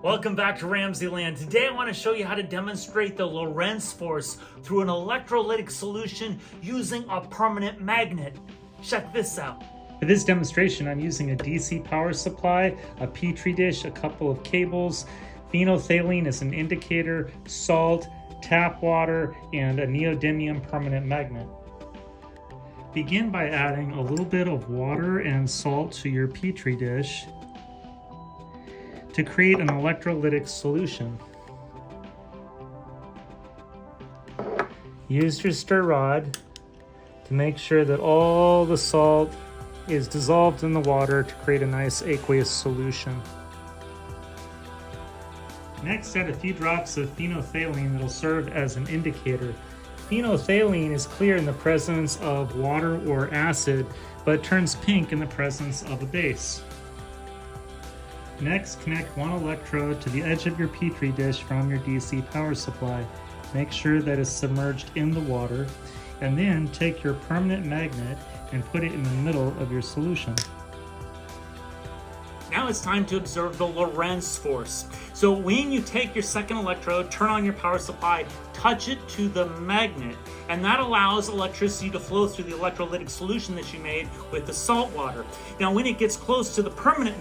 Welcome back to RamZland. Today I want to show you how to demonstrate the Lorentz force through an electrolytic solution using a permanent magnet. Check this out. For this demonstration, I'm using a DC power supply, a petri dish, a couple of cables, phenolphthalein as an indicator, salt, tap water, and a neodymium permanent magnet. Begin by adding a little bit of water and salt to your petri dish to create an electrolytic solution. Use your stir rod to make sure that all the salt is dissolved in the water to create a nice aqueous solution. Next, add a few drops of phenolphthalein that will serve as an indicator. Phenolphthalein is clear in the presence of water or acid, but turns pink in the presence of a base. Next, connect one electrode to the edge of your petri dish from your DC power supply. Make sure that it's submerged in the water, and then take your permanent magnet and put it in the middle of your solution. Now it's time to observe the Lorentz force. So when you take your second electrode, turn on your power supply, touch it to the magnet, and that allows electricity to flow through the electrolytic solution that you made with the salt water. Now when it gets close to the permanent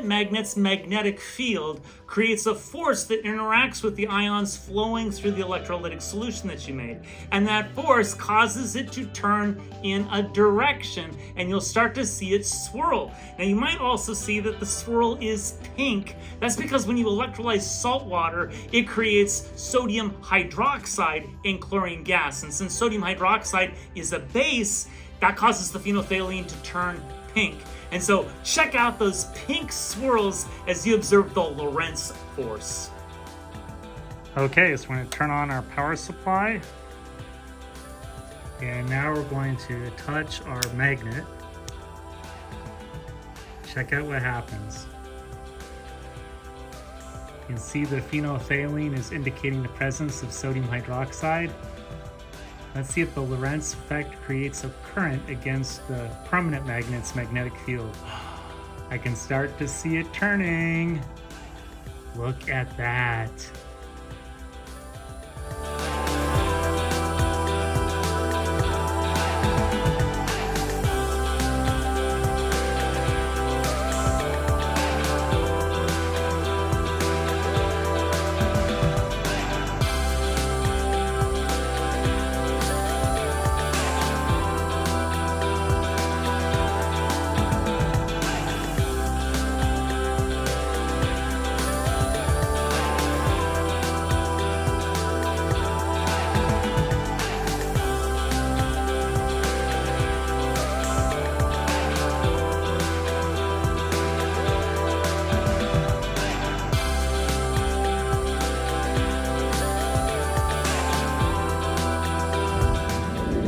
magnet's magnetic field creates a force that interacts with the ions flowing through the electrolytic solution that you made. And that force causes it to turn in a direction, and you'll start to see it swirl. Now you might also see that the swirl is pink. That's because when you electrolyze salt water, it creates sodium hydroxide and chlorine gas. And since sodium hydroxide is a base, that causes the phenolphthalein to turn pink. And so check out those pink swirls as you observe the Lorentz force. Okay, so we're going to turn on our power supply. And now we're going to touch our magnet. Check out what happens. You can see the phenolphthalein is indicating the presence of sodium hydroxide. Let's see if the Lorentz effect creates a current against the permanent magnet's magnetic field. I can start to see it turning. Look at that.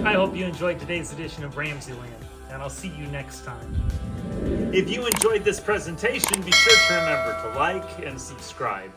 I hope you enjoyed today's edition of RamZland, and I'll see you next time. If you enjoyed this presentation, be sure to remember to like and subscribe.